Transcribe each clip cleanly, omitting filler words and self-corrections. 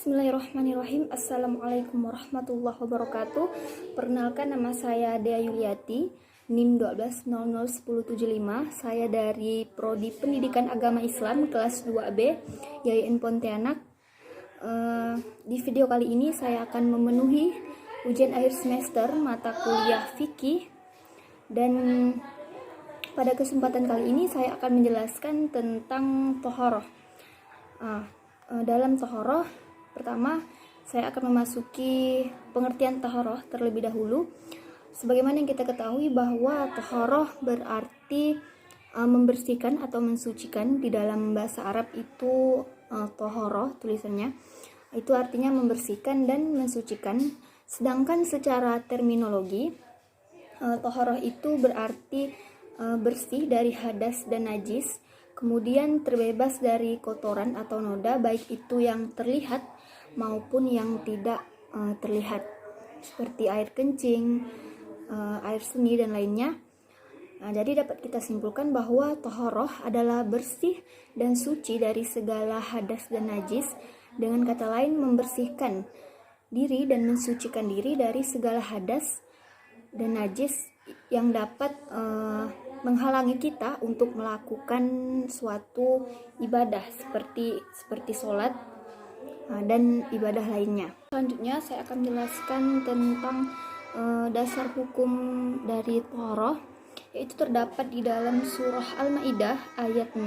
Bismillahirrahmanirrahim. Assalamualaikum warahmatullahi wabarakatuh. Perkenalkan, nama saya Dea Yuliati, NIM 12001075. Saya dari Prodi Pendidikan Agama Islam kelas 2B, YIN Pontianak. Di video kali ini saya akan memenuhi ujian akhir semester mata kuliah fikih, dan pada kesempatan kali ini saya akan menjelaskan tentang toharoh. Dalam toharoh, pertama saya akan memasuki pengertian toharoh terlebih dahulu. Sebagaimana yang kita ketahui bahwa toharoh berarti membersihkan atau mensucikan. Di dalam bahasa Arab itu toharoh tulisannya, itu artinya membersihkan dan mensucikan. Sedangkan secara terminologi, toharoh itu berarti bersih dari hadas dan najis, kemudian terbebas dari kotoran atau noda, baik itu yang terlihat maupun yang tidak terlihat, seperti air kencing, air seni, dan lainnya. Jadi dapat kita simpulkan bahwa toharoh adalah bersih dan suci dari segala hadas dan najis. Dengan kata lain, membersihkan diri dan mensucikan diri dari segala hadas dan najis yang dapat menghalangi kita untuk melakukan suatu ibadah seperti sholat dan ibadah lainnya. Selanjutnya saya akan menjelaskan tentang dasar hukum dari toharoh, yaitu terdapat di dalam surah Al-Maidah ayat 6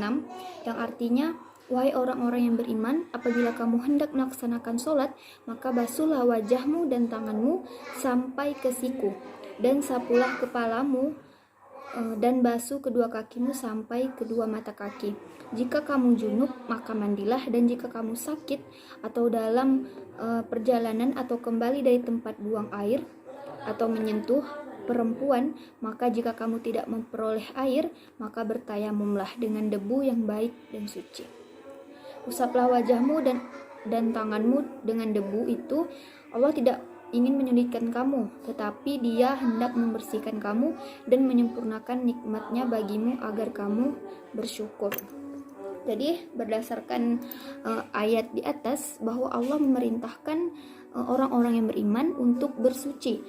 yang artinya, wahai orang-orang yang beriman, apabila kamu hendak melaksanakan sholat, maka basuhlah wajahmu dan tanganmu sampai ke siku, dan sapulah kepalamu dan basuh kedua kakimu sampai kedua mata kaki. Jika kamu junub, maka mandilah, dan jika kamu sakit atau dalam perjalanan atau kembali dari tempat buang air atau menyentuh perempuan, maka jika kamu tidak memperoleh air, maka bertayamumlah dengan debu yang baik dan suci. Usaplah wajahmu dan tanganmu dengan debu itu. Allah tidak ingin menyulitkan kamu, tetapi Dia hendak membersihkan kamu dan menyempurnakan nikmatnya bagimu agar kamu bersyukur. Jadi berdasarkan ayat di atas, bahwa Allah memerintahkan orang-orang yang beriman untuk bersuci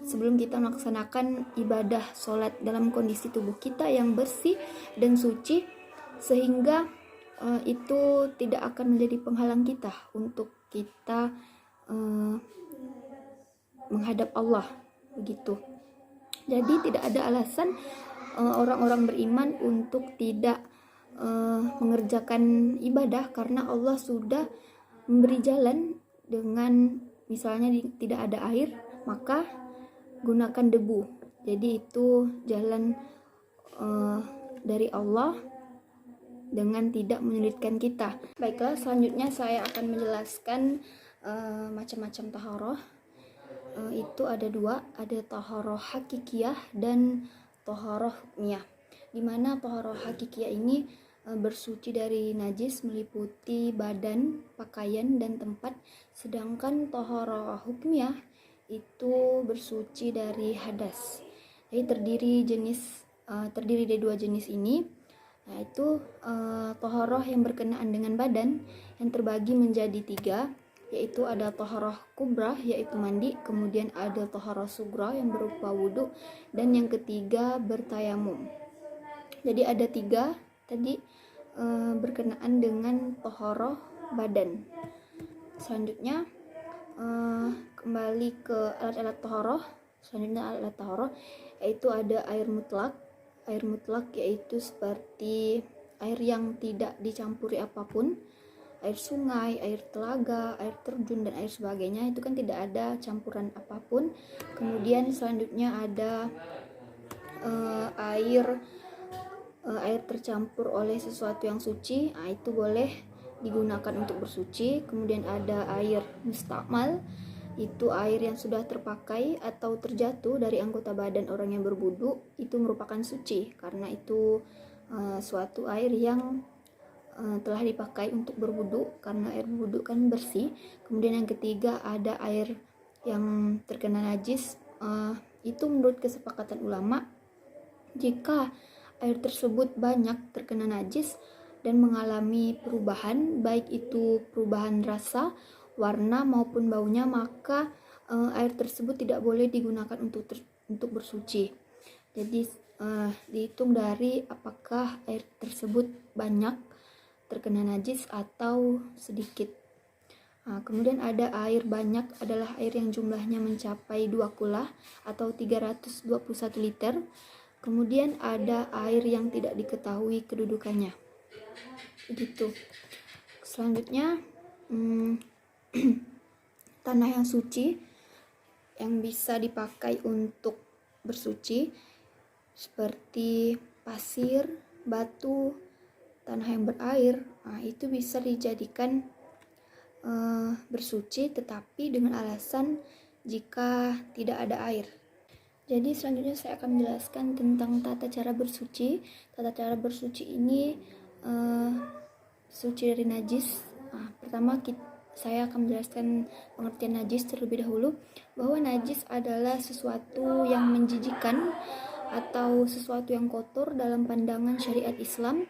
sebelum kita melaksanakan ibadah sholat, dalam kondisi tubuh kita yang bersih dan suci, sehingga itu tidak akan menjadi penghalang kita untuk kita menghadap Allah, begitu. Jadi tidak ada alasan orang-orang beriman untuk tidak mengerjakan ibadah, karena Allah sudah memberi jalan. Dengan misalnya tidak ada air, maka gunakan debu. Jadi itu jalan dari Allah dengan tidak menyulitkan kita. Baiklah, selanjutnya saya akan menjelaskan macam-macam toharoh. Itu ada dua, ada toharoh hakikiyah dan toharoh hukmiyah. Dimana toharoh hakikiyah ini bersuci dari najis meliputi badan, pakaian, dan tempat. Sedangkan toharoh hukmiyah itu bersuci dari hadas. Jadi terdiri dari dua jenis ini, yaitu toharoh yang berkenaan dengan badan yang terbagi menjadi tiga, yaitu ada toharoh kubrah, yaitu mandi, kemudian ada toharoh sugra yang berupa wudhu, dan yang ketiga bertayamum. Jadi ada tiga tadi berkenaan dengan toharoh badan. Selanjutnya kembali ke alat-alat toharoh. Selanjutnya alat toharoh yaitu ada air mutlak. Air mutlak yaitu seperti air yang tidak dicampuri apapun, air sungai, air telaga, air terjun, dan air sebagainya, itu kan tidak ada campuran apapun. Kemudian selanjutnya ada air tercampur oleh sesuatu yang suci, itu boleh digunakan untuk bersuci. Kemudian ada air mustakmal, itu air yang sudah terpakai atau terjatuh dari anggota badan orang yang berwudu, itu merupakan suci karena itu suatu air yang telah dipakai untuk berwudu, karena air berwudu kan bersih. Kemudian yang ketiga ada air yang terkena najis. Itu menurut kesepakatan ulama, jika air tersebut banyak terkena najis, dan mengalami perubahan, baik itu perubahan rasa, warna maupun baunya, maka air tersebut tidak boleh digunakan untuk bersuci. Jadi dihitung dari apakah air tersebut banyak terkena najis atau sedikit. Kemudian ada air banyak adalah air yang jumlahnya mencapai 2 kula atau 321 liter. Kemudian ada air yang tidak diketahui kedudukannya. Begitu. Selanjutnya tanah yang suci yang bisa dipakai untuk bersuci seperti pasir, batu, tanah yang berair, itu bisa dijadikan bersuci, tetapi dengan alasan jika tidak ada air. Jadi selanjutnya saya akan menjelaskan tentang tata cara bersuci. Tata cara bersuci ini suci dari najis. Pertama saya akan menjelaskan pengertian najis terlebih dahulu, bahwa najis adalah sesuatu yang menjijikkan atau sesuatu yang kotor dalam pandangan syariat Islam,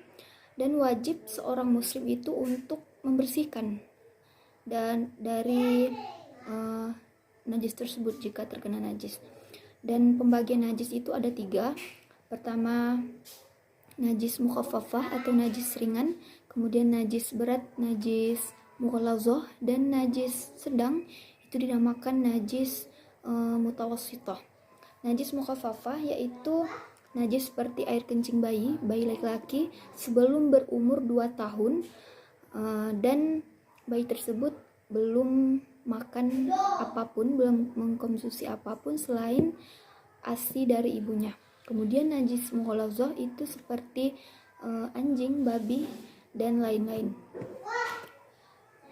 dan wajib seorang muslim itu untuk membersihkan dan dari najis tersebut jika terkena najis. Dan pembagian najis itu ada 3. Pertama, najis mukhaffafah atau najis ringan, kemudian najis berat, najis mughalazah, dan najis sedang itu dinamakan najis mutawassithah. Najis mukhaffafah yaitu najis seperti air kencing bayi laki-laki sebelum berumur 2 tahun dan bayi tersebut belum makan apapun, belum mengkonsumsi apapun selain ASI dari ibunya. Kemudian najis mughalazah itu seperti anjing, babi, dan lain-lain.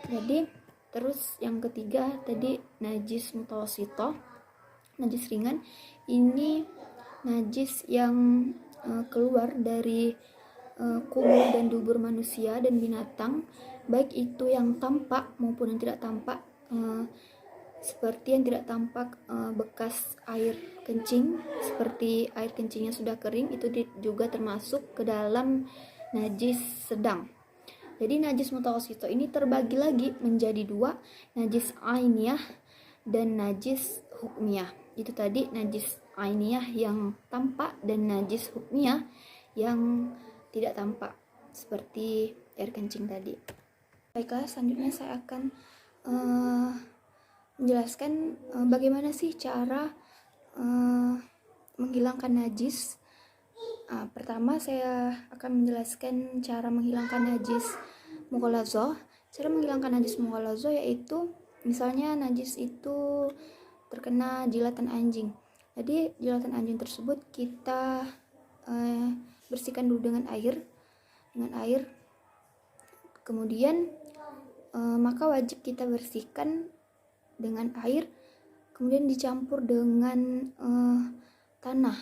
Jadi terus yang ketiga tadi najis mutawassithah, najis ringan. Ini najis yang keluar dari kubur dan dubur manusia dan binatang, baik itu yang tampak maupun yang tidak tampak. Seperti yang tidak tampak bekas air kencing, seperti air kencingnya sudah kering, itu juga termasuk ke dalam najis sedang. Jadi najis mutawassithah ini terbagi lagi menjadi 2, najis ainiyah dan najis hukmiyah. Itu tadi najis ainiyah yang tampak dan najis hukmiyah yang tidak tampak, seperti air kencing tadi. Baiklah, selanjutnya saya akan menjelaskan bagaimana sih cara menghilangkan najis. Pertama saya akan menjelaskan cara menghilangkan najis mughalazah. Cara menghilangkan najis mughalazah yaitu misalnya najis itu terkena jilatan anjing. Jadi jilatan anjing tersebut kita bersihkan dulu dengan air. Kemudian maka wajib kita bersihkan dengan air, kemudian dicampur dengan tanah.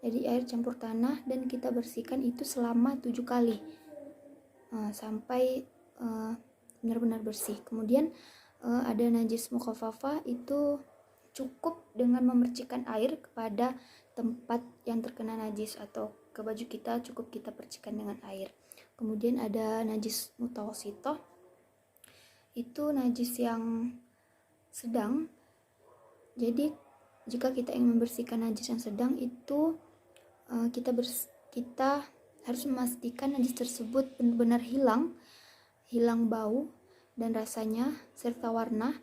Jadi air campur tanah dan kita bersihkan itu selama 7 kali sampai benar-benar bersih. Kemudian ada najis mukhaffafah, itu cukup dengan memercikkan air kepada tempat yang terkena najis atau ke baju kita, cukup kita percikan dengan air. Kemudian ada najis mutawassithah, itu najis yang sedang. Jadi jika kita ingin membersihkan najis yang sedang itu kita harus memastikan najis tersebut benar-benar hilang bau dan rasanya serta warna.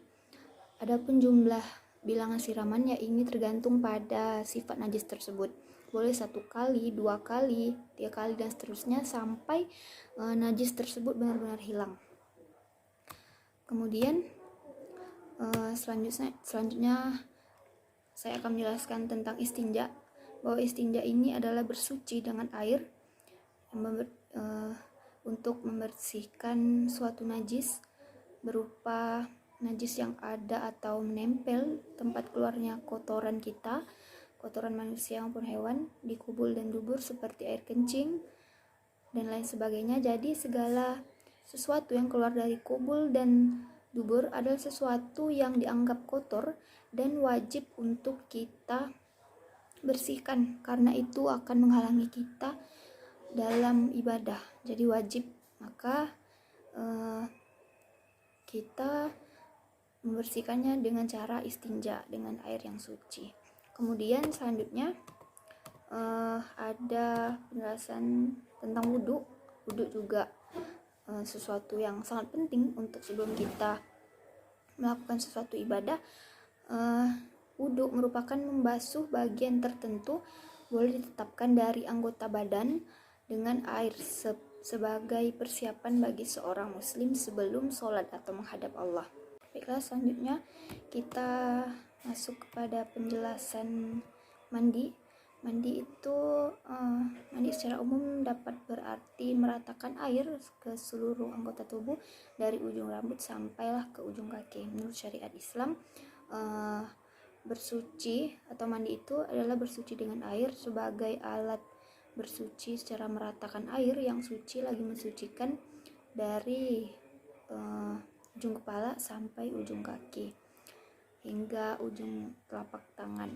Adapun jumlah bilangan siraman ya ini tergantung pada sifat najis tersebut. Boleh 1 kali, 2 kali, 3 kali dan seterusnya sampai najis tersebut benar-benar hilang. Kemudian selanjutnya saya akan menjelaskan tentang istinja, bahwa istinja ini adalah bersuci dengan air untuk membersihkan suatu najis berupa najis yang ada atau menempel tempat keluarnya kotoran kita, kotoran manusia maupun hewan di kubul dan dubur seperti air kencing dan lain sebagainya. Jadi segala sesuatu yang keluar dari kubul dan dubur adalah sesuatu yang dianggap kotor dan wajib untuk kita bersihkan, karena itu akan menghalangi kita dalam ibadah. Jadi wajib maka kita membersihkannya dengan cara istinja dengan air yang suci. Kemudian selanjutnya ada penjelasan tentang wudhu. Wudhu juga sesuatu yang sangat penting untuk sebelum kita melakukan sesuatu ibadah. Wudhu merupakan membasuh bagian tertentu, boleh ditetapkan dari anggota badan dengan air sebagai persiapan bagi seorang muslim sebelum sholat atau menghadap Allah. Baiklah, selanjutnya kita masuk kepada penjelasan mandi. Mandi itu mandi secara umum dapat berarti meratakan air ke seluruh anggota tubuh dari ujung rambut sampailah ke ujung kaki. Menurut syariat Islam, bersuci atau mandi itu adalah bersuci dengan air sebagai alat bersuci secara meratakan air yang suci lagi mensucikan dari ujung kepala sampai ujung kaki hingga ujung telapak tangan,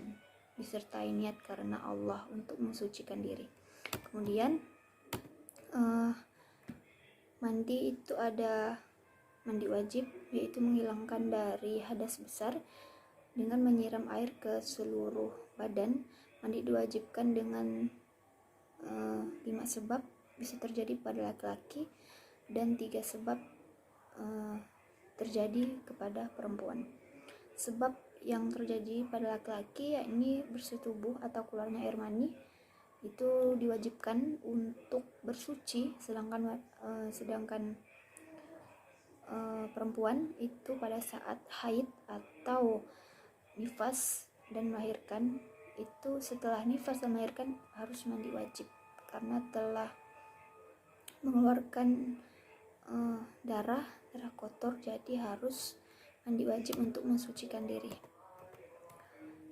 disertai niat karena Allah untuk mensucikan diri. Kemudian mandi itu ada mandi wajib, yaitu menghilangkan dari hadas besar dengan menyiram air ke seluruh badan. Mandi diwajibkan dengan 5 sebab bisa terjadi pada laki-laki dan 3 sebab terjadi kepada perempuan. Sebab yang terjadi pada laki-laki yakni bersetubuh atau keluarnya air mani itu diwajibkan untuk bersuci, sedangkan perempuan itu pada saat haid atau nifas dan melahirkan, itu setelah nifas dan melahirkan harus mandi wajib karena telah mengeluarkan darah kotor, jadi harus mandi wajib untuk mensucikan diri.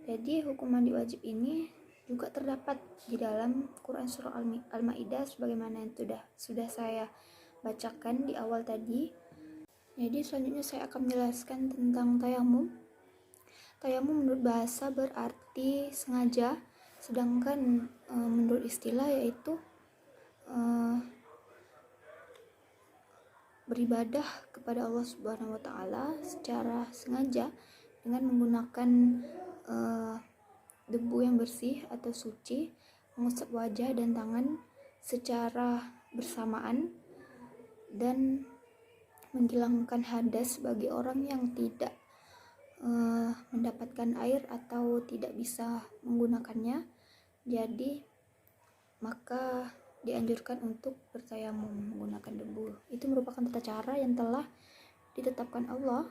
Jadi hukum mandi wajib ini juga terdapat di dalam Quran surah Al-Maidah sebagaimana yang sudah saya bacakan di awal tadi. Jadi selanjutnya saya akan menjelaskan tentang tayamum. Tayamum menurut bahasa berarti sengaja, sedangkan menurut istilah yaitu beribadah kepada Allah Subhanahu wa taala secara sengaja dengan menggunakan debu yang bersih atau suci, mengusap wajah dan tangan secara bersamaan dan menghilangkan hadas bagi orang yang tidak mendapatkan air atau tidak bisa menggunakannya. Jadi maka dianjurkan untuk bertayamum menggunakan debu. Itu merupakan tata cara yang telah ditetapkan Allah,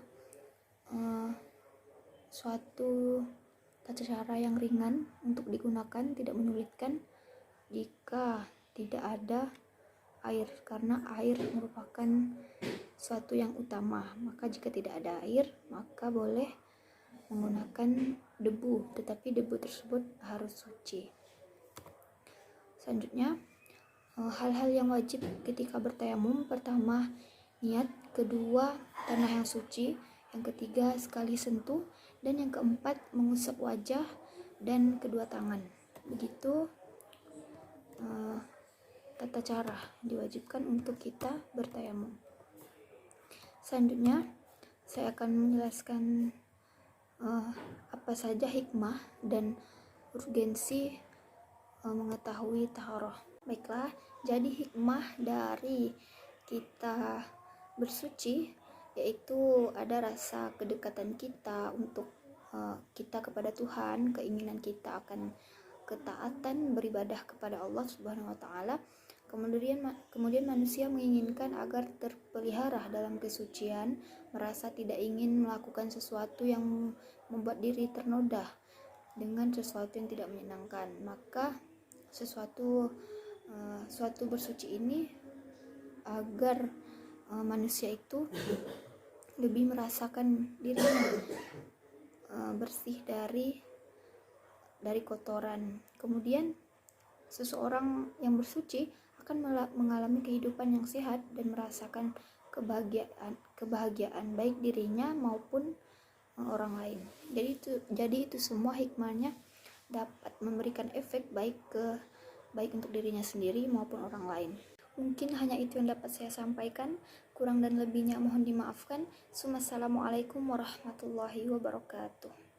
suatu tata cara yang ringan untuk digunakan, tidak menyulitkan jika tidak ada air, karena air merupakan suatu yang utama. Maka jika tidak ada air, maka boleh menggunakan debu, tetapi debu tersebut harus suci. Selanjutnya, hal-hal yang wajib ketika bertayamum: pertama, niat; kedua, tanah yang suci; yang ketiga, sekali sentuh; dan yang keempat, mengusap wajah dan kedua tangan. Begitu tata cara diwajibkan untuk kita bertayamum. Selanjutnya, saya akan menjelaskan apa saja hikmah dan urgensi mengetahui taharah. Baiklah, jadi hikmah dari kita bersuci yaitu ada rasa kedekatan kita untuk kita kepada Tuhan, keinginan kita akan ketaatan beribadah kepada Allah Subhanahu wa taala. Kemudian manusia menginginkan agar terpelihara dalam kesucian, merasa tidak ingin melakukan sesuatu yang membuat diri ternoda dengan sesuatu yang tidak menyenangkan. Maka suatu bersuci ini agar manusia itu lebih merasakan dirinya bersih dari kotoran. Kemudian seseorang yang bersuci akan mengalami kehidupan yang sehat dan merasakan kebahagiaan baik dirinya maupun orang lain. Jadi itu semua hikmahnya dapat memberikan efek baik untuk dirinya sendiri maupun orang lain. Mungkin hanya itu yang dapat saya sampaikan. Kurang dan lebihnya mohon dimaafkan. Assalamualaikum warahmatullahi wabarakatuh.